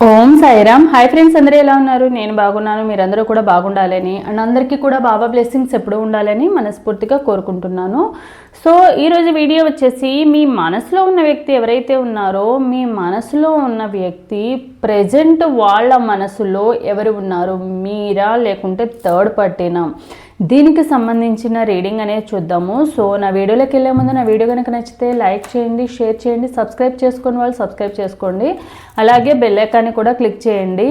ఓం Sairam. Hi friends, అందరూ ఎలా ఉన్నారు? నేను బాగున్నాను, మీరందరూ కూడా బాగుండాలని అండ్ అందరికీ కూడా బాబా బ్లెస్సింగ్స్ ఎప్పుడూ ఉండాలని మనస్ఫూర్తిగా కోరుకుంటున్నాను. సో ఈరోజు వీడియో వచ్చేసి, మీ మనసులో ఉన్న వ్యక్తి ఎవరైతే ఉన్నారో, మీ మనసులో ఉన్న వ్యక్తి ప్రజెంట్ వాళ్ళ మనసులో ఎవరు ఉన్నారు? మీరా లేకుంటే థర్డ్ పార్టీనా? దీనికి సంబంధించిన రీడింగ్ అనేది చూద్దాము. సో నా వీడియోలోకి వెళ్ళే ముందు నా వీడియో కనుక నచ్చితే లైక్ చేయండి, షేర్ చేయండి, సబ్స్క్రైబ్ చేసుకుని వాళ్ళు సబ్స్క్రైబ్ చేసుకోండి, అలాగే బెల్ ఐకాన్ని కూడా క్లిక్ చేయండి.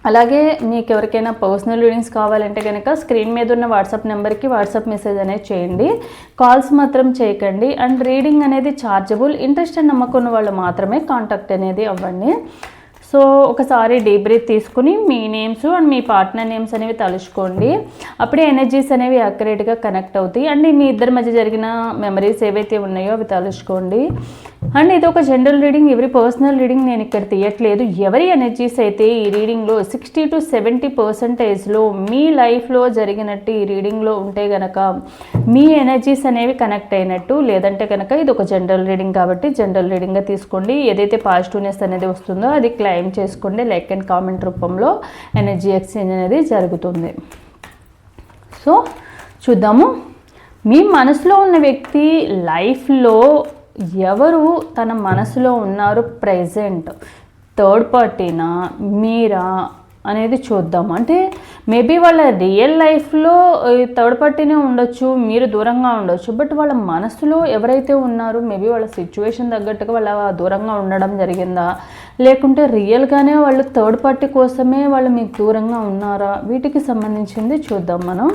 అలాగే మీకు ఎవరికైనా పర్సనల్ రీడింగ్స్ కావాలంటే కనుక స్క్రీన్ మీద ఉన్న వాట్సాప్ నెంబర్కి వాట్సాప్ మెసేజ్ అనేది చేయండి, కాల్స్ మాత్రం చేయకండి. అండ్ రీడింగ్ అనేది ఛార్జబుల్. ఇంట్రెస్ట్ అండ్ నమ్మకం ఉన్న వాళ్ళు మాత్రమే కాంటాక్ట్ అనేది అవ్వండి. సో ఒకసారి డీప్ బ్రీత్ తీసుకుని మీ నేమ్స్ అండ్ మీ పార్ట్నర్ నేమ్స్ అనేవి తలుచుకోండి. అప్పుడే ఎనర్జీస్ అనేవి అక్యురేట్గా కనెక్ట్ అవుతాయి. అండ్ మీ ఇద్దరి మధ్య జరిగిన మెమరీస్ ఏవైతే ఉన్నాయో అవి తలుచుకోండి. అండ్ ఇది ఒక జనరల్ రీడింగ్, ఎవరి పర్సనల్ రీడింగ్ నేను ఇక్కడ తీయట్లేదు. ఎవరి ఎనర్జీస్ అయితే ఈ రీడింగ్లో 60 to 70% మీ లైఫ్లో జరిగినట్టు ఈ రీడింగ్లో ఉంటే కనుక మీ ఎనర్జీస్ అనేవి కనెక్ట్ అయినట్టు. లేదంటే కనుక ఇది ఒక జనరల్ రీడింగ్ కాబట్టి జనరల్ రీడింగ్గా తీసుకోండి. ఏదైతే పాజిటివ్నెస్ అనేది వస్తుందో అది క్లైమ్ చేసుకోండి. లైక్ అండ్ కామెంట్ రూపంలో ఎనర్జీ ఎక్స్చేంజ్ అనేది జరుగుతుంది. సో చూద్దాము, మీ మనసులో ఉన్న వ్యక్తి లైఫ్లో ఎవరు తన మనసులో ఉన్నారు ప్రెజెంట్? థర్డ్ పార్టీనా, మీరా అనేది చూద్దాం. అంటే మేబీ వాళ్ళ రియల్ లైఫ్లో థర్డ్ పార్టీనే ఉండొచ్చు, మీరు దూరంగా ఉండొచ్చు. బట్ వాళ్ళ మనసులో ఎవరైతే ఉన్నారో మేబీ వాళ్ళ సిచ్యువేషన్ తగ్గట్టుగా వాళ్ళ దూరంగా ఉండడం జరిగిందా, లేకుంటే రియల్గానే వాళ్ళు థర్డ్ పార్టీ కోసమే వాళ్ళు మీకు దూరంగా ఉన్నారా? వీటికి సంబంధించింది చూద్దాం మనం.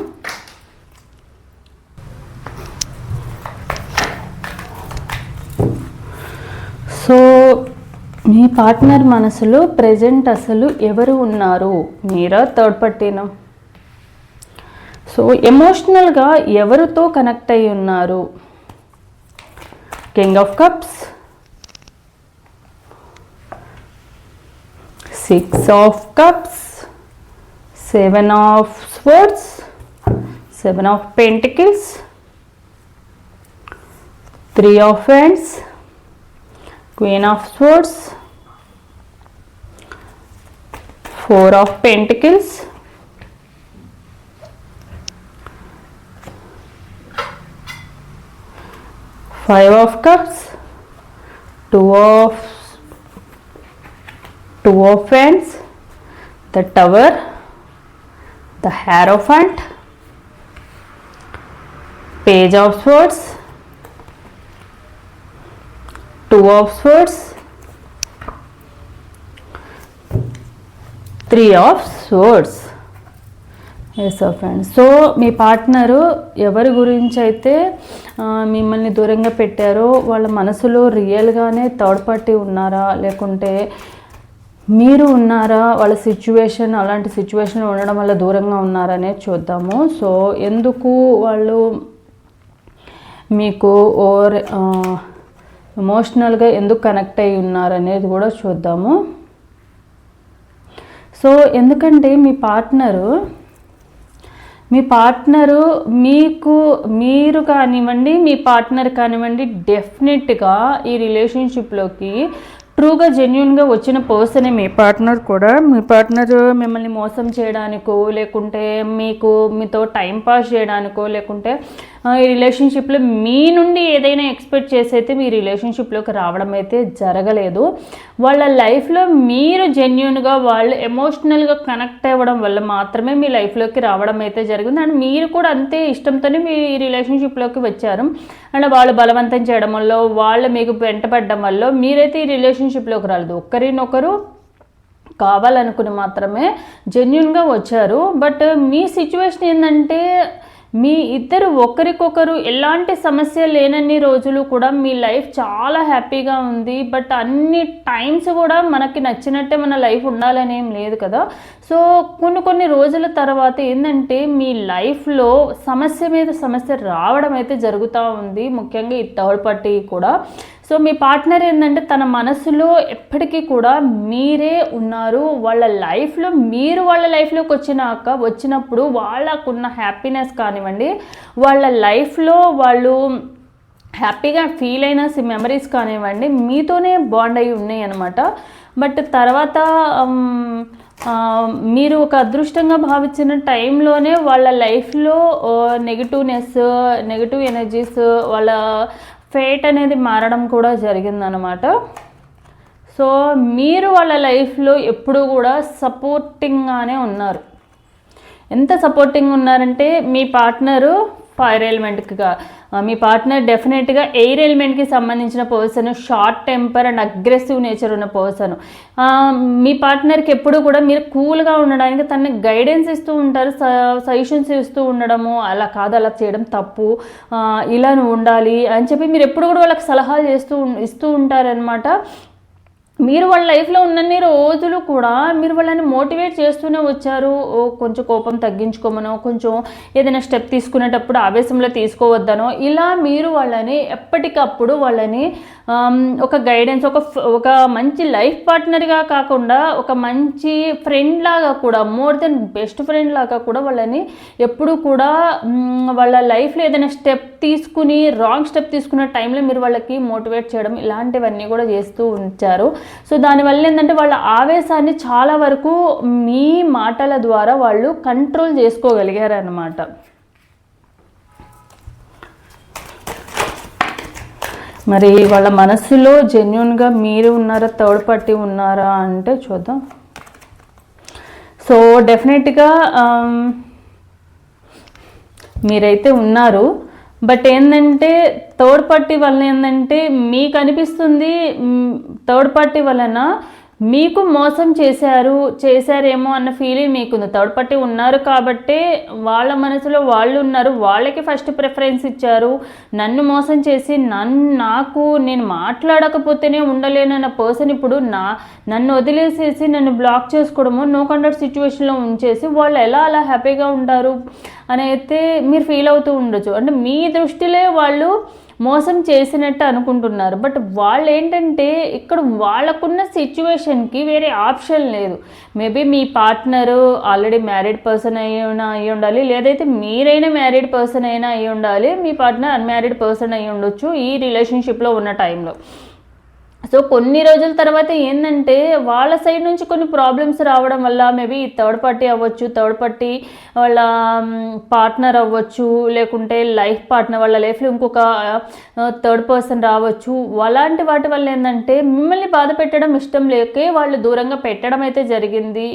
సో మీ పార్ట్నర్ మనసులో ప్రెజెంట్ అసలు ఎవరు ఉన్నారు? మీరా, థర్డ్ పార్టీనా? సో ఎమోషనల్గా ఎవరితో కనెక్ట్ అయి ఉన్నారు? King of cups, 6 of cups, 7 of swords, 7 of pentacles, 3 of wands, Queen of swords, 4 of pentacles, 5 of cups, 2 of wands, the tower, the hierophant, page of swords, 2 of swords, 3 of swords. As of friends. So మీ partner ఎవరి గురించి అయితే మిమ్మల్ని దూరంగా పెట్టారో వాళ్ళ మనసులో రియల్గానే third party ఉన్నారా, లేకుంటే మీరు ఉన్నారా? వాళ్ళ సిచ్యువేషన్ అలాంటి సిచ్యువేషన్లో ఉండడం వల్ల దూరంగా ఉన్నారనే చూద్దాము. సో ఎందుకు వాళ్ళు మీకు ఎమోషనల్గా ఎందుకు కనెక్ట్ అయి ఉన్నారనేది కూడా చూద్దాము. సో ఎందుకంటే మీ పార్ట్నరు మీరు కానివ్వండి, మీ పార్ట్నర్ కానివ్వండి, డెఫినెట్గా ఈ రిలేషన్షిప్లోకి ట్రూగా జెన్యున్గా వచ్చిన పర్సనే మీ పార్ట్నర్ కూడా. మీ పార్ట్నర్ మిమ్మల్ని మోసం చేయడానికో, లేకుంటే మీతో టైం పాస్ చేయడానికో, లేకుంటే ఈ రిలేషన్షిప్లో మీ నుండి ఏదైనా ఎక్స్పెక్ట్ చేసి అయితే మీ రిలేషన్షిప్లోకి రావడం అయితే జరగలేదు. వాళ్ళ లైఫ్లో మీరు జెన్యున్గా వాళ్ళు ఎమోషనల్గా కనెక్ట్ అవ్వడం వల్ల మాత్రమే మీ లైఫ్లోకి రావడం అయితే జరిగింది. అండ్ మీరు కూడా అంతే ఇష్టంతోనే మీ రిలేషన్షిప్లోకి వచ్చారు. అండ్ వాళ్ళు బలవంతం చేయడం వల్ల, వాళ్ళు మీకు వెంటపడడం వల్ల మీరైతే ఈ రిలేషన్షిప్లోకి రాలేదు. ఒకరినొకరు కావాలనుకుని మాత్రమే జెన్యున్గా వచ్చారు. బట్ మీ సిచ్యువేషన్ ఏంటంటే, మీ ఇద్దరు ఒకరికొకరు ఎలాంటి సమస్య లేనన్ని రోజులు కూడా మీ లైఫ్ చాలా హ్యాపీగా ఉంది. బట్ అన్ని టైమ్స్ కూడా మనకి నచ్చినట్టే మన లైఫ్ ఉండాలని ఏం లేదు కదా. సో కొన్ని రోజుల తర్వాత ఏంటంటే మీ లైఫ్లో సమస్య మీద సమస్య రావడం అయితే జరుగుతూ ఉంది, ముఖ్యంగా ఈ థర్డ్ పార్టీ కూడా. సో మీ పార్ట్నర్ ఏంటంటే తన మనసులో ఎప్పటికీ కూడా మీరే ఉన్నారు. వాళ్ళ లైఫ్లో మీరు వాళ్ళ లైఫ్లోకి వచ్చినప్పుడు వాళ్ళకున్న హ్యాపీనెస్ కానివ్వండి, వాళ్ళ లైఫ్లో వాళ్ళు హ్యాపీగా ఫీల్ అయిన మెమరీస్ కానివ్వండి మీతోనే బాండ్ అయి ఉన్నాయి అన్నమాట. బట్ తర్వాత మీరు ఒక అదృష్టంగా భావించిన టైంలోనే వాళ్ళ లైఫ్లో నెగిటివ్ ఎనర్జీస్, వాళ్ళ ఫేట్ అనేది మారడం కూడా జరిగిందనమాట. సో మీరు వాళ్ళ లైఫ్లో ఎప్పుడూ కూడా సపోర్టింగ్గానే ఉన్నారు. ఎంత సపోర్టింగ్ ఉన్నారంటే మీ పార్ట్నరు ఫైర్ ఎలిమెంట్గా, మీ పార్ట్నర్ డెఫినెట్గా ఎయిర్ ఎలిమెంట్కి సంబంధించిన person, short temper and aggressive nature ఉన్న పర్సన్. మీ పార్ట్నర్కి ఎప్పుడు కూడా మీరు కూల్గా ఉండడానికి తనని గైడెన్స్ ఇస్తూ ఉంటారు, సజెషన్స్ ఇస్తూ ఉండడము, అలా కాదు అలా చేయడం తప్పు, ఇలా నువ్వు ఉండాలి అని చెప్పి మీరు ఎప్పుడు కూడా వాళ్ళకి సలహాలు ఇస్తూ ఉంటారనమాట. మీరు వాళ్ళ లైఫ్లో ఉన్నన్ని రోజులు కూడా మీరు వాళ్ళని మోటివేట్ చేస్తూనే వచ్చారు. కొంచెం కోపం తగ్గించుకోమనో, కొంచెం ఏదైనా స్టెప్ తీసుకునేటప్పుడు ఆవేశంలో తీసుకోవద్దనో, ఇలా మీరు వాళ్ళని ఎప్పటికప్పుడు వాళ్ళని ఒక గైడెన్స్, ఒక మంచి లైఫ్ పార్ట్నర్గా కాకుండా ఒక మంచి ఫ్రెండ్ లాగా కూడా, మోర్ దెన్ బెస్ట్ ఫ్రెండ్ లాగా కూడా వాళ్ళని ఎప్పుడు కూడా వాళ్ళ లైఫ్లో ఏదైనా రాంగ్ స్టెప్ తీసుకున్న టైంలో మీరు వాళ్ళకి మోటివేట్ చేయడం, ఇలాంటివన్నీ కూడా చేస్తూ ఉంచారు. సో దానివల్ల ఏంటంటే వాళ్ళ ఆవేశాన్ని చాలా వరకు మీ మాటల ద్వారా వాళ్ళు కంట్రోల్ చేసుకోగలిగారు అన్నమాట. మరి వాళ్ళ మనస్సులో జెన్యున్గా మీరు ఉన్నారా, థర్డ్ పార్టీ ఉన్నారా అంటే చూద్దాం. సో డెఫినెట్గా మీరైతే ఉన్నారు. బట్ ఏంటంటే థర్డ్ పార్టీ వలన ఏంటంటే మీకు అనిపిస్తుంది, థర్డ్ పార్టీ వలన మీకు మోసం చేశారేమో అన్న ఫీలింగ్ మీకుంది. థర్డ్ పార్టీ ఉన్నారు కాబట్టి వాళ్ళ మనసులో వాళ్ళు ఉన్నారు, వాళ్ళకి ఫస్ట్ ప్రిఫరెన్స్ ఇచ్చారు. నన్ను మోసం చేసి నేను మాట్లాడకపోతేనే ఉండలేనన్న పర్సన్ ఇప్పుడు నన్ను వదిలేసేసి నన్ను బ్లాక్ చేసుకోవడము, నో కాంటాక్ట్ సిచ్యువేషన్లో ఉంచేసి వాళ్ళు ఎలా అలా హ్యాపీగా ఉంటారు అని అయితే మీరు ఫీల్ అవుతూ ఉండొచ్చు. అంటే మీ దృష్టిలో వాళ్ళు మోసం చేసినట్టు అనుకుంటున్నారు. బట్ వాళ్ళు ఏంటంటే ఇక్కడ వాళ్ళకున్న సిచ్యువేషన్కి వేరే ఆప్షన్ లేదు. మేబీ మీ పార్ట్నరు ఆల్రెడీ మ్యారీడ్ పర్సన్ అయి ఉండాలి, లేదైతే మీరైనా మ్యారీడ్ పర్సన్ అయినా అయి ఉండాలి, మీ పార్ట్నర్ అన్మ్యారీడ్ పర్సన్ అయి ఉండొచ్చు ఈ రిలేషన్షిప్లో ఉన్న టైంలో. సో కొన్ని రోజుల తర్వాత ఏంటంటే వాళ్ళ సైడ్ నుంచి కొన్ని ప్రాబ్లమ్స్ రావడం వల్ల, మేబీ థర్డ్ పార్టీ అవ్వచ్చు, థర్డ్ పార్టీ వాళ్ళ పార్ట్నర్ అవ్వచ్చు, లేకుంటే లైఫ్ పార్ట్నర్ వాళ్ళ లైఫ్లో ఇంకొక థర్డ్ పర్సన్ రావచ్చు. అలాంటి వాటి వల్ల ఏంటంటే మిమ్మల్ని బాధ పెట్టడం ఇష్టం లేకే వాళ్ళు దూరంగా పెట్టడం అయితే జరిగింది.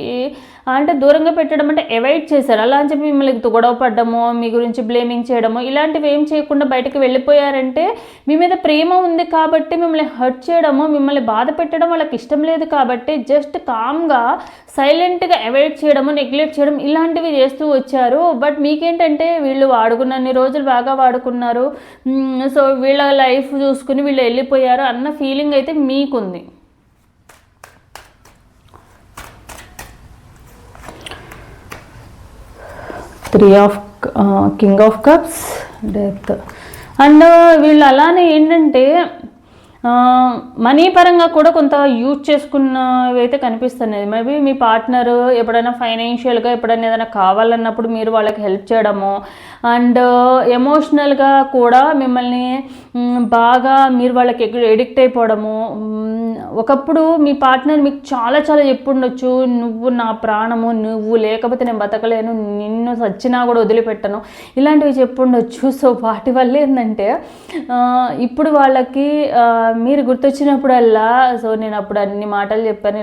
అంటే దూరంగా పెట్టడం అంటే అవాయిడ్ చేశారు. అలా అని చెప్పి మిమ్మల్ని గొడవ పడ్డమో, మీ గురించి బ్లేమింగ్ చేయడమో ఇలాంటివి ఏం చేయకుండా బయటకు వెళ్ళిపోయారంటే మీ మీద ప్రేమ ఉంది కాబట్టి మిమ్మల్ని హర్ట్ చేయడమో, మిమ్మల్ని బాధ పెట్టడం వాళ్ళకి ఇష్టం లేదు కాబట్టి జస్ట్ కామ్గా సైలెంట్గా అవాయిడ్ చేయడము, నెగ్లెక్ట్ చేయడం ఇలాంటివి చేస్తూ వచ్చారు. బట్ మీకేంటంటే వీళ్ళు వాడుకున్నన్ని రోజులు బాగా వాడుకున్నారు, సో వీళ్ళ లైఫ్ చూసుకుని వీళ్ళు వెళ్ళిపోయారు అన్న ఫీలింగ్ అయితే మీకుంది. King of Cups, Death. And వీళ్ళు అలానే ఏంటంటే మనీ పరంగా కూడా కొంత యూజ్ చేసుకున్నవి అయితే కనిపిస్తున్నాయి. మేబీ మీ పార్ట్నర్ ఎప్పుడైనా ఫైనాన్షియల్గా ఎప్పుడైనా ఏదైనా కావాలన్నప్పుడు మీరు వాళ్ళకి హెల్ప్ చేయడము, అండ్ ఎమోషనల్గా కూడా మిమ్మల్ని బాగా మీరు వాళ్ళకి ఎడిక్ట్ అయిపోవడము. ఒకప్పుడు మీ పార్ట్నర్ మీకు చాలా చాలా చెప్పుండొచ్చు, నువ్వు నా ప్రాణము, నువ్వు లేకపోతే నేను బతకలేను, నిన్ను సచ్చినా కూడా వదిలిపెట్టను, ఇలాంటివి చెప్పుండొచ్చు. సో వాటి వల్ల ఏంటంటే ఇప్పుడు వాళ్ళకి మీరు గుర్తొచ్చినప్పుడల్లా, సో నేను అప్పుడు అన్ని మాటలు చెప్పాను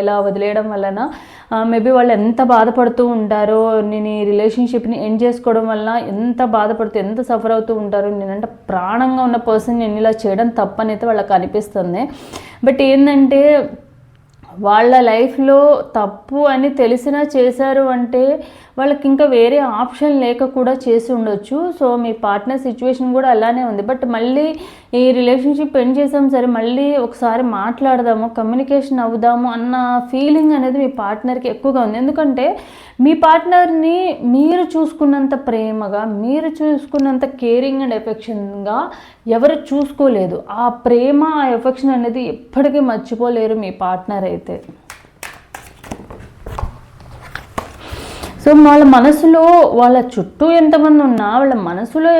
ఇలా వదిలేయడం వలన మేబీ వాళ్ళు ఎంత బాధపడుతూ ఉంటారో, నేను ఈ రిలేషన్షిప్ని ఎండ్ చేసుకోవడం వల్ల ఎంత బాధపడుతూ ఎంత సఫర్ అవుతూ ఉంటారో, నేనంటే ప్రాణంగా ఉన్న పర్సన్ నేను ఇలా చేయడం తప్పనైతే వాళ్ళకి అనిపిస్తుంది. బట్ ఏంటంటే వాళ్ళ లైఫ్లో తప్పు అని తెలిసినా చేశారు అంటే వాళ్ళకి ఇంకా వేరే ఆప్షన్ లేక కూడా చేసి ఉండొచ్చు. సో మీ పార్ట్నర్ సిచ్యువేషన్ కూడా అలానే ఉంది. బట్ మళ్ళీ ఈ రిలేషన్షిప్ ఎండ్ చేసాం సరే, మళ్ళీ ఒకసారి మాట్లాడదాము, కమ్యూనికేషన్ అవుదాము అన్న ఫీలింగ్ అనేది మీ పార్ట్నర్కి ఎక్కువగా ఉంది. ఎందుకంటే మీ పార్ట్నర్ని మీరు చూసుకున్నంత ప్రేమగా, మీరు చూసుకున్నంత కేరింగ్ అండ్ ఎఫెక్షన్గా ఎవరు చూసుకోలేదు. ఆ ప్రేమ, ఆ ఎఫెక్షన్ అనేది ఎప్పటికీ మర్చిపోలేరు మీ పార్ట్నర్ అయితే. సో సో వాళ్ళ మనసులో వాళ్ళ చుట్టూ ఎంతమంది ఉన్నా వాళ్ళ మనసులో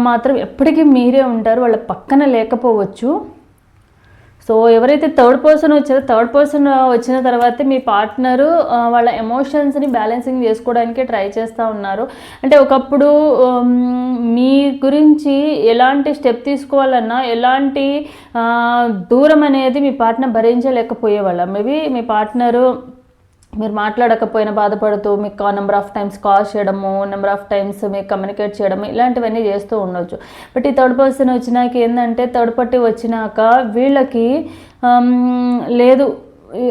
మాత్రం ఎప్పటికీ మీరే ఉంటారు, వాళ్ళ పక్కన లేకపోవచ్చు. సో ఎవరైతే థర్డ్ పర్సన్ వచ్చారో థర్డ్ పర్సన్ వచ్చిన తర్వాత మీ పార్ట్నరు వాళ్ళ ఎమోషన్స్ని బ్యాలెన్సింగ్ చేసుకోవడానికి ట్రై చేస్తూ ఉన్నారు. అంటే ఒకప్పుడు మీ గురించి ఎలాంటి స్టెప్ తీసుకోవాలన్నా ఎలాంటి దూరం అనేది మీ పార్ట్నర్ భరించలేకపోయేవాళ్ళ. మేబీ మీ పార్ట్నరు మీరు మాట్లాడకపోయినా బాధపడుతూ మీకు నెంబర్ ఆఫ్ టైమ్స్ కాల్ చేయడము, నెంబర్ ఆఫ్ టైమ్స్ మీకు కమ్యూనికేట్ చేయడము, ఇలాంటివన్నీ చేస్తూ ఉండొచ్చు. బట్ ఈ థర్డ్ పర్సన్ వచ్చినాక ఏంటంటే థర్డ్ పార్టీ వచ్చినాక వీళ్ళకి లేదు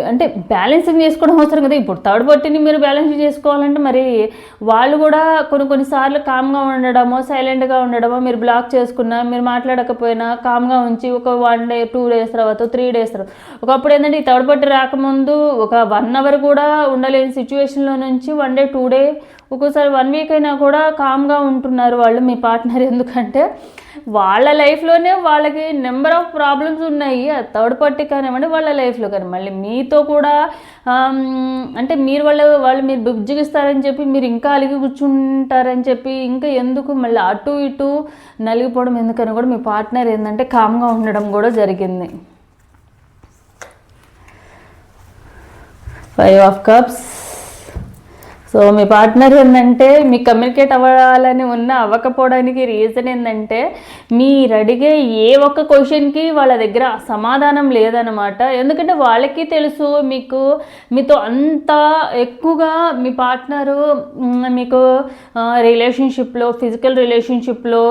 అంటే బ్యాలెన్సింగ్ చేసుకోవడం అవసరం కదా. ఇప్పుడు థర్డ్ పార్టీని మీరు బ్యాలెన్స్ చేసుకోవాలంటే మరి వాళ్ళు కూడా కొన్నిసార్లు కామ్గా ఉండడమో సైలెంట్గా ఉండడమో, మీరు బ్లాక్ చేసుకున్నా మీరు మాట్లాడకపోయినా కామ్గా ఉంచి ఒక 1 day 2 days తర్వాత 3 days తర్వాత ఒకప్పుడు ఏంటంటే ఈ థర్డ్ పార్టీ రాకముందు ఒక 1 hour కూడా ఉండలేని సిచ్యువేషన్లో నుంచి 1 day 2 day ఒక్కోసారి 1 week అయినా కూడా కామ్గా ఉంటున్నారు వాళ్ళు మీ పార్ట్నర్. ఎందుకంటే వాళ్ళ లైఫ్లోనే వాళ్ళకి నెంబర్ ఆఫ్ ప్రాబ్లమ్స్ ఉన్నాయి. థర్డ్ పార్టీ కానివ్వండి వాళ్ళ లైఫ్లో కానీ మళ్ళీ మీతో కూడా అంటే మీరు వాళ్ళు మీరు బుజ్జిగిస్తారని చెప్పి మీరు ఇంకా అలిగి కూర్చుంటారని చెప్పి ఇంకా ఎందుకు మళ్ళీ అటు ఇటు నలిగిపోవడం ఎందుకని కూడా మీ పార్ట్నర్ ఏంటంటే కామ్గా ఉండడం కూడా జరిగింది. 5 of Cups. So me partner ఏంటంటే మీ కమ్యూనికేట్ అవ్వాలని అవ్వకపోవడానికి రీజన్ ఏంటంటే మీరు అడిగే ఏ ఒక్క క్వశ్చన్కి వాళ్ళ దగ్గర సమాధానం లేదనమాట. ఎందుకంటే వాళ్ళకి తెలుసు మీతో అంత ఎక్కువగా మీ పార్ట్నరు మీకు రిలేషన్షిప్లో ఫిజికల్ రిలేషన్షిప్లో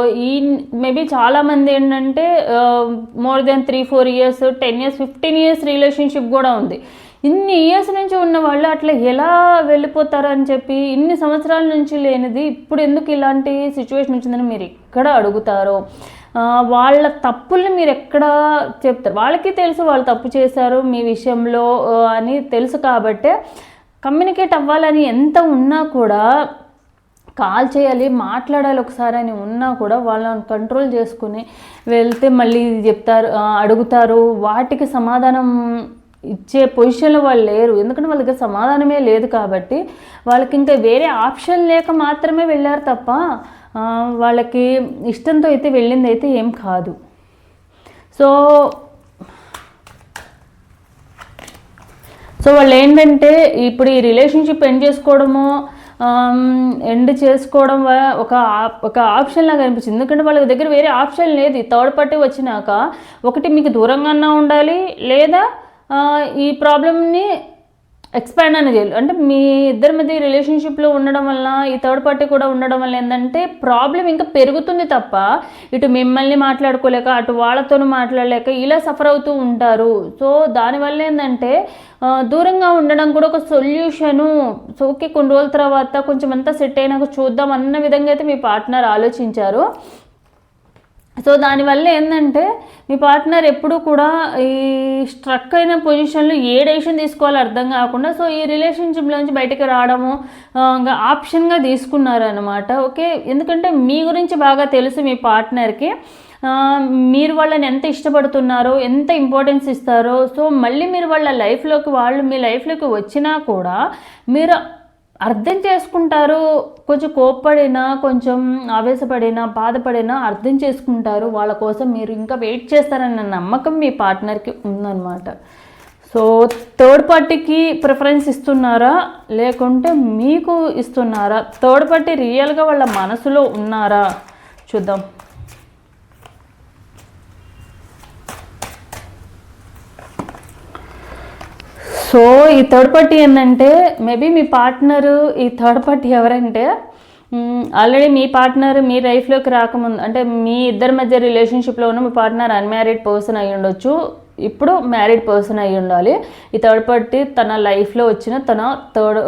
మేబీ చాలామంది ఏంటంటే more than 3-4 years 10 years 15 years relationship కూడా ఉంది. ఇన్ని ఇయర్స్ నుంచి ఉన్న వాళ్ళు అట్లా ఎలా వెళ్ళిపోతారని చెప్పి ఇన్ని సంవత్సరాల నుంచి లేనిది ఇప్పుడు ఎందుకు ఇలాంటి సిచ్యువేషన్ వచ్చిందని మీరు ఎక్కడ అడుగుతారో, వాళ్ళ తప్పుల్ని మీరు ఎక్కడ చెప్తారు. వాళ్ళకి తెలుసు వాళ్ళు తప్పు చేశారు మీ విషయంలో అని తెలుసు కాబట్టి కమ్యూనికేట్ అవ్వాలని ఎంత ఉన్నా కూడా కాల్ చేయాలి మాట్లాడాలి ఒకసారి అని ఉన్నా కూడా వాళ్ళని కంట్రోల్ చేసుకుని వెళ్తే మళ్ళీ చెప్తారు అడుగుతారు. వాటికి సమాధానం ఇచ్చే పొజిషన్లో వాళ్ళు లేరు. ఎందుకంటే వాళ్ళ దగ్గర సమాధానమే లేదు కాబట్టి వాళ్ళకి ఇంకా వేరే ఆప్షన్ లేక మాత్రమే వెళ్ళారు తప్ప వాళ్ళకి ఇష్టంతో అయితే వెళ్ళింది అయితే ఏం కాదు. సో వాళ్ళు ఏంటంటే ఇప్పుడు ఈ రిలేషన్షిప్ ఎండ్ చేసుకోవడం ఒక ఆప్షన్ లాగా అనిపించింది. ఎందుకంటే వాళ్ళ దగ్గర వేరే ఆప్షన్ లేదు. ఈ థర్డ్ పార్టీ వచ్చినాక ఒకటి మీకు దూరంగా ఉండాలి లేదా ఈ ప్రాబ్లమ్ని ఎక్స్పాండ్ అనేది చేయాలి. అంటే మీ ఇద్దరి మధ్య రిలేషన్షిప్లో ఉండడం వల్ల ఈ థర్డ్ పార్టీ కూడా ఉండడం వల్ల ఏంటంటే ప్రాబ్లం ఇంకా పెరుగుతుంది తప్ప ఇటు మిమ్మల్ని మాట్లాడుకోలేక అటు వాళ్ళతోనూ మాట్లాడలేక ఇలా సఫర్ అవుతూ ఉంటారు. సో దానివల్ల ఏంటంటే దూరంగా ఉండడం కూడా ఒక సొల్యూషను. సో ఓకే కొన్ని రోజుల తర్వాత కొంచెం అంతా సెట్ అయినాక చూద్దాం అన్న విధంగా అయితే మీ పార్ట్నర్ ఆలోచించారు. సో దానివల్ల ఏంటంటే మీ పార్ట్నర్ ఎప్పుడు కూడా ఈ స్ట్రక్ అయిన పొజిషన్లో ఏ డెసిషన్ తీసుకోవాలో అర్థం కాకుండా సో ఈ రిలేషన్షిప్లోంచి బయటకు రావడము ఆప్షన్గా తీసుకున్నారనమాట. ఓకే ఎందుకంటే మీ గురించి బాగా తెలుసు మీ పార్ట్నర్కి, మీరు వాళ్ళని ఎంత ఇష్టపడుతున్నారో ఎంత ఇంపార్టెన్స్ ఇస్తారో. సో మళ్ళీ మీరు వాళ్ళు మీ లైఫ్లోకి వచ్చినా కూడా మీరు అర్థం చేసుకుంటారు. కొంచెం కోప్పడినా కొంచెం ఆవేశపడినా బాధపడినా అర్థం చేసుకుంటారు. వాళ్ళ కోసం మీరు ఇంకా వెయిట్ చేస్తారన్న నమ్మకం మీ పార్ట్నర్కి ఉందన్నమాట. సో థర్డ్ పార్టీకి ప్రిఫరెన్స్ ఇస్తున్నారా లేకుంటే మీకు ఇస్తున్నారా? థర్డ్ పార్టీ రియల్గా వాళ్ళ మనసులో ఉన్నారా చూద్దాం. సో ఈ థర్డ్ పార్టీ ఏంటంటే మేబీ మీ పార్ట్నరు ఈ థర్డ్ పార్టీ ఎవరంటే ఆల్రెడీ మీ పార్ట్నర్ మీ లైఫ్లోకి రాకముందు అంటే మీ ఇద్దరి మధ్య రిలేషన్షిప్లో ఉన్న మీ పార్ట్నర్ అన్మ్యారీడ్ పర్సన్ అయి ఉండొచ్చు, ఇప్పుడు మ్యారీడ్ పర్సన్ అయి ఉండాలి. ఈ థర్డ్ పార్టీ తన లైఫ్లో వచ్చిన తన థర్డ్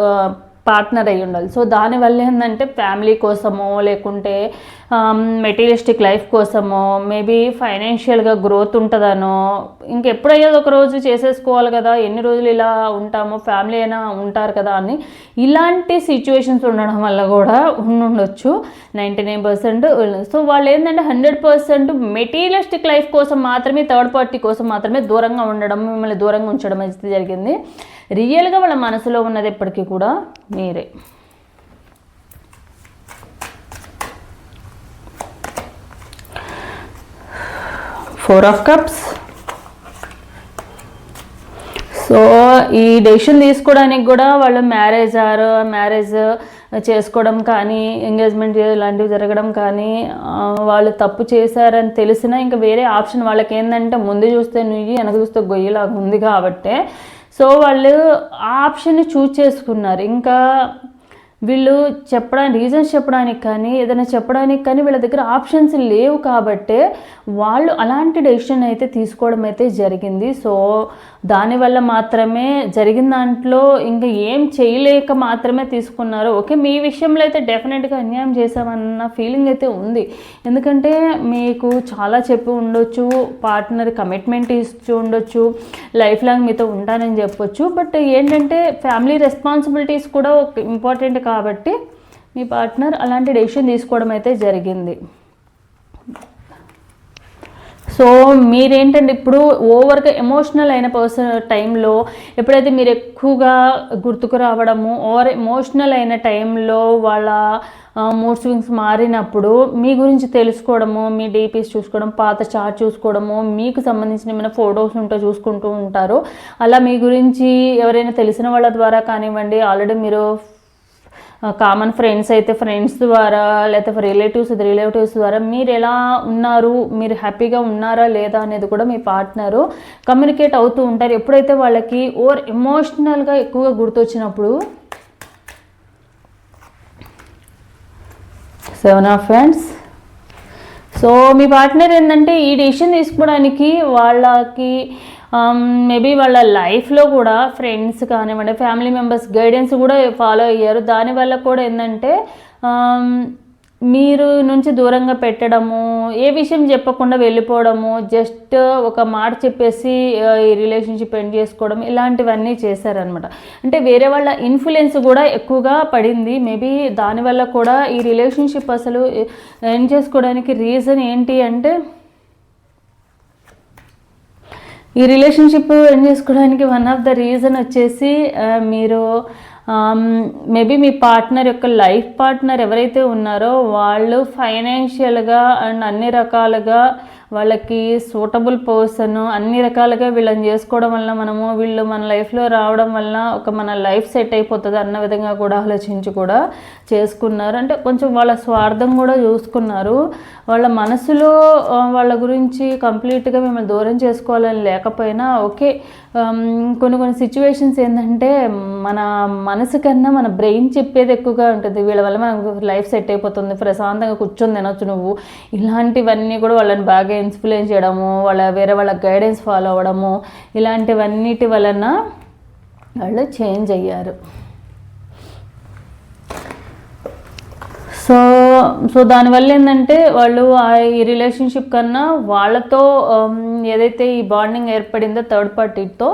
పార్ట్నర్ అయి ఉండాలి. సో దానివల్ల ఏంటంటే ఫ్యామిలీ కోసమో లేకుంటే మెటీరియలిస్టిక్ లైఫ్ కోసమో మేబీ ఫైనాన్షియల్గా గ్రోత్ ఉంటుందనో ఇంకెప్పుడయ్యేది ఒక రోజు చేసేసుకోవాలి కదా, ఎన్ని రోజులు ఇలా ఉంటామో ఫ్యామిలీ అయినా ఉంటారు కదా అని ఇలాంటి సిచ్యువేషన్స్ ఉండడం వల్ల కూడా ఉండొచ్చు 99%. సో వాళ్ళు ఏంటంటే 100% మెటీరియలిస్టిక్ లైఫ్ కోసం మాత్రమే థర్డ్ పార్టీ కోసం మాత్రమే దూరంగా ఉండడం మిమ్మల్ని దూరంగా ఉంచడం అయితే జరిగింది. రియల్గా వాళ్ళ మనసులో ఉన్నది ఎప్పటికీ కూడా మీరే. 4 ఆఫ్ కప్స్. సో ఈ డెసిషన్ తీసుకోవడానికి కూడా వాళ్ళు మ్యారేజ్ చేసుకోవడం కానీ, ఎంగేజ్మెంట్ ఇలాంటివి జరగడం కానీ, వాళ్ళు తప్పు చేశారని తెలిసినా ఇంకా వేరే ఆప్షన్ వాళ్ళకి ఏంటంటే ముందు చూస్తే నుయ్యి వెనక చూస్తే గొయ్యిలాగా ఉంది కాబట్టి సో వాళ్ళు ఆ ఆప్షన్ని చూజ్ చేసుకున్నారు. ఇంకా వీళ్ళు రీజన్స్ చెప్పడానికి కానీ ఏదైనా చెప్పడానికి కానీ వీళ్ళ దగ్గర ఆప్షన్స్ లేవు కాబట్టి వాళ్ళు అలాంటి డెసిషన్ అయితే తీసుకోవడం అయితే జరిగింది. సో దానివల్ల మాత్రమే జరిగిన దాంట్లో ఇంకా ఏం చేయలేక మాత్రమే తీసుకున్నారు. ఓకే, మీ విషయంలో అయితే డెఫినెట్గా అన్యాయం చేశామన్న ఫీలింగ్ అయితే ఉంది. ఎందుకంటే మీకు చాలా చెప్పి ఉండొచ్చు, పార్ట్నర్ కమిట్మెంట్ ఇస్తూ ఉండొచ్చు, లైఫ్ లాంగ్ మీతో ఉంటానని చెప్పొచ్చు. బట్ ఏంటంటే ఫ్యామిలీ రెస్పాన్సిబిలిటీస్ కూడా ఒక ఇంపార్టెంట్ కాబట్టి మీ పార్ట్నర్ అలాంటి డెసిషన్ తీసుకోవడం అయితే జరిగింది. సో మీరేంటంటే ఇప్పుడు ఓవర్గా ఎమోషనల్ అయిన టైంలో ఎప్పుడైతే మీరు ఎక్కువగా గుర్తుకు రావడము, ఓవర్ ఎమోషనల్ అయిన టైంలో వాళ్ళ మూడ్ స్వింగ్స్ మారినప్పుడు మీ గురించి తెలుసుకోవడము, మీ డీపీస్ చూసుకోవడం, పాత చార్ట్ చూసుకోవడము, మీకు సంబంధించిన ఏమైనా ఫొటోస్ ఉంటే చూసుకుంటూ ఉంటారు. అలా మీ గురించి ఎవరైనా తెలిసిన వాళ్ళ ద్వారా కానివ్వండి, ఆల్రెడీ మీరు కామన్ ఫ్రెండ్స్ అయితే ఫ్రెండ్స్ ద్వారా, లేకపోతే రిలేటివ్స్ ద్వారా మీరు ఎలా ఉన్నారు, మీరు హ్యాపీగా ఉన్నారా లేదా అనేది కూడా మీ పార్ట్నరు కమ్యూనికేట్ అవుతూ ఉంటారు. ఎప్పుడైతే వాళ్ళకి ఓవర్ ఎమోషనల్గా ఎక్కువగా గుర్తొచ్చినప్పుడు 7 of hands. So me partner ఏంటంటే ఈ డెసిషన్ తీసుకోవడానికి వాళ్ళకి మేబీ వాళ్ళ లైఫ్లో కూడా ఫ్రెండ్స్ కానివ్వండి, ఫ్యామిలీ మెంబర్స్ గైడెన్స్ కూడా ఫాలో అయ్యారు. దానివల్ల కూడా ఏంటంటే మీరు నుంచి దూరంగా పెట్టడము, ఏ విషయం చెప్పకుండా వెళ్ళిపోవడము, జస్ట్ ఒక మాట చెప్పేసి ఈ రిలేషన్షిప్ ఎండ్ చేసుకోవడం, ఇలాంటివన్నీ చేశారనమాట. అంటే వేరే వాళ్ళ ఇన్ఫ్లుయెన్స్ కూడా ఎక్కువగా పడింది. మేబీ దానివల్ల కూడా ఈ రిలేషన్షిప్ అసలు ఎండ్ చేసుకోవడానికి రీజన్ ఏంటి అంటే, ఈ రిలేషన్షిప్ ఎండ్ చేసుకోవడానికి వన్ ఆఫ్ ద రీజన్ వచ్చేసి మీరు మేబీ మీ పార్ట్నర్ యొక్క లైఫ్ పార్ట్నర్ ఎవరైతే ఉన్నారో వాళ్ళు ఫైనాన్షియల్గా అండ్ అన్ని రకాలుగా వాళ్ళకి సూటబుల్ పర్సన్, అన్ని రకాలుగా వీళ్ళని చేసుకోవడం వల్ల వీళ్ళు మన లైఫ్లో రావడం వల్ల మన లైఫ్ సెట్ అయిపోతుంది అన్న విధంగా కూడా ఆలోచించి కూడా చేసుకున్నారు. అంటే కొంచెం వాళ్ళ స్వార్థం కూడా చూసుకున్నారు. వాళ్ళ మనసులో వాళ్ళ గురించి కంప్లీట్గా మిమ్మల్ని దూరం చేసుకోవాలని లేకపోయినా ఓకే, కొన్ని సిచ్యువేషన్స్ ఏంటంటే మన మనసు కన్నా మన బ్రెయిన్ చెప్పేది ఎక్కువగా ఉంటుంది. వీళ్ళ వల్ల మనకు లైఫ్ సెట్ అయిపోతుంది, ప్రశాంతంగా కూర్చొని తినొచ్చు నువ్వు, ఇలాంటివన్నీ కూడా వాళ్ళని బాగా ఇన్ఫ్లుయెన్స్ చేయడము, వేరే వాళ్ళ గైడెన్స్ ఫాలో అవ్వడము, ఇలాంటివన్నిటి వలన వాళ్ళు చేంజ్ అయ్యారు. సో దానివల్ల ఏంటంటే వాళ్ళు ఈ రిలేషన్షిప్ కన్నా వాళ్ళతో ఏదైతే ఈ బాండింగ్ ఏర్పడిందో థర్డ్ పార్టీతో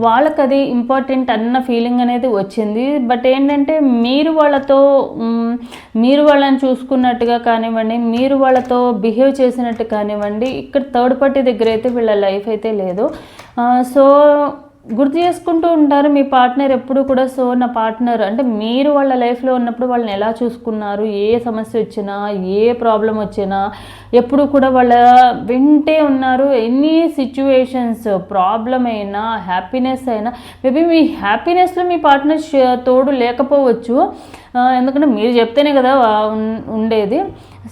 వాళ్ళకి అది ఇంపార్టెంట్ అన్న ఫీలింగ్ అనేది వచ్చింది. బట్ ఏంటంటే మీరు వాళ్ళని చూసుకున్నట్టుగా కానివ్వండి, మీరు వాళ్ళతో బిహేవ్ చేసినట్టు కానివ్వండి, ఇక్కడ థర్డ్ పార్టీ దగ్గర అయితే వీళ్ళ లైఫ్ అయితే లేదు. సో గుర్తు చేసుకుంటూ ఉంటారు మీ పార్ట్నర్ ఎప్పుడు కూడా. సో నా పార్ట్నర్ అంటే మీరు వాళ్ళ లైఫ్లో ఉన్నప్పుడు వాళ్ళని ఎలా చూసుకున్నారు, ఏ సమస్య వచ్చినా, ఏ ప్రాబ్లం వచ్చినా ఎప్పుడు కూడా వాళ్ళ వెంటే ఉన్నారు. ఎన్ని సిచ్యువేషన్స్, ప్రాబ్లం అయినా హ్యాపీనెస్ అయినా, మేబీ మీ హ్యాపీనెస్లో మీ పార్ట్నర్ తోడు లేకపోవచ్చు, ఎందుకంటే మీరు చెప్తేనే కదా ఉండేది.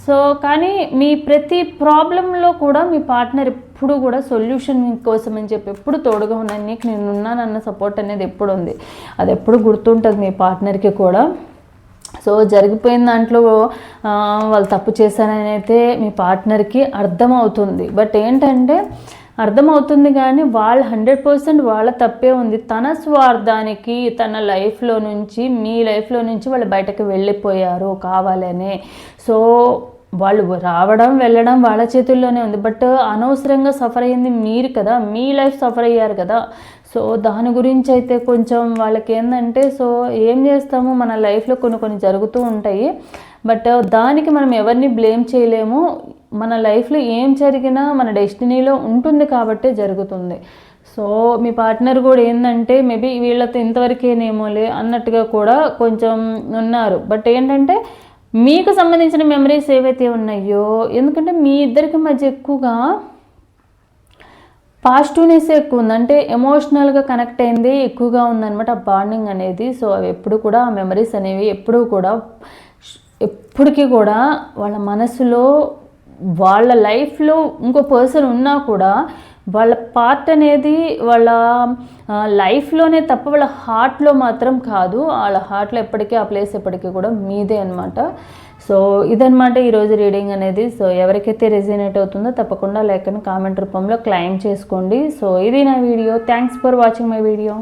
సో కానీ మీ ప్రతి ప్రాబ్లంలో కూడా మీ పార్ట్నర్ ఎప్పుడు కూడా సొల్యూషన్ కోసం అని చెప్పి ఎప్పుడు తోడుగా ఉన్నాను, నీకు నేను ఉన్నానన్న సపోర్ట్ అనేది ఎప్పుడు ఉంది, అది ఎప్పుడు గుర్తుంటుంది మీ పార్ట్నర్కి కూడా. సో జరిగిపోయిన దాంట్లో వాళ్ళు తప్పు చేశారని అయితే మీ పార్ట్నర్కి అర్థమవుతుంది. బట్ ఏంటంటే అర్థమవుతుంది కానీ వాళ్ళు 100% వాళ్ళ తప్పే ఉంది. తన స్వార్థానికి తన లైఫ్లో నుంచి, మీ లైఫ్లో నుంచి వాళ్ళు బయటకు వెళ్ళిపోయారు కావాలనే. సో వాళ్ళు రావడం వెళ్ళడం వాళ్ళ చేతుల్లోనే ఉంది. బట్ అనవసరంగా సఫర్ అయ్యింది మీరు కదా, మీ లైఫ్ సఫర్ అయ్యారు కదా. సో దాని గురించి అయితే కొంచెం వాళ్ళకి ఏంటంటే, సో ఏం చేస్తాము, మన లైఫ్లో కొన్ని జరుగుతూ ఉంటాయి. బట్ దానికి మనం ఎవరిని బ్లేమ్ చేయలేము. మన లైఫ్లో ఏం జరిగినా మన డెస్టినీలో ఉంటుంది కాబట్టే జరుగుతుంది. సో మీ పార్ట్నర్ కూడా ఏంటంటే మేబీ వీళ్ళతో ఇంతవరకేనేమోలే అన్నట్టుగా కూడా కొంచెం ఉన్నారు. బట్ ఏంటంటే మీకు సంబంధించిన మెమరీస్ ఏవైతే ఉన్నాయో, ఎందుకంటే మీ ఇద్దరికి మధ్య ఎక్కువగా పాజిటివ్నెస్ ఎక్కువ ఉంది, అంటే ఎమోషనల్గా కనెక్ట్ అయింది ఎక్కువగా ఉందన్నమాట ఆ బాండింగ్ అనేది. సో అవి ఎప్పుడు కూడా ఆ మెమరీస్ అనేవి ఎప్పటికీ కూడా వాళ్ళ మనసులో, వాళ్ళ లైఫ్లో ఇంకో పర్సన్ ఉన్నా కూడా వాళ్ళ పార్ట్ అనేది వాళ్ళ లైఫ్లోనే తప్ప వాళ్ళ హార్ట్లో మాత్రం కాదు. వాళ్ళ హార్ట్లో ఎప్పటికీ ఆ ప్లేస్ ఎప్పటికీ కూడా మీదే అనమాట. సో ఇదనమాట ఈరోజు రీడింగ్ అనేది. సో ఎవరికైతే రెజినేట్ అవుతుందో తప్పకుండా లైక్ అని కామెంట్ రూపంలో క్లెయిమ్ చేసుకోండి. సో ఇది నా video. Thanks for watching my video.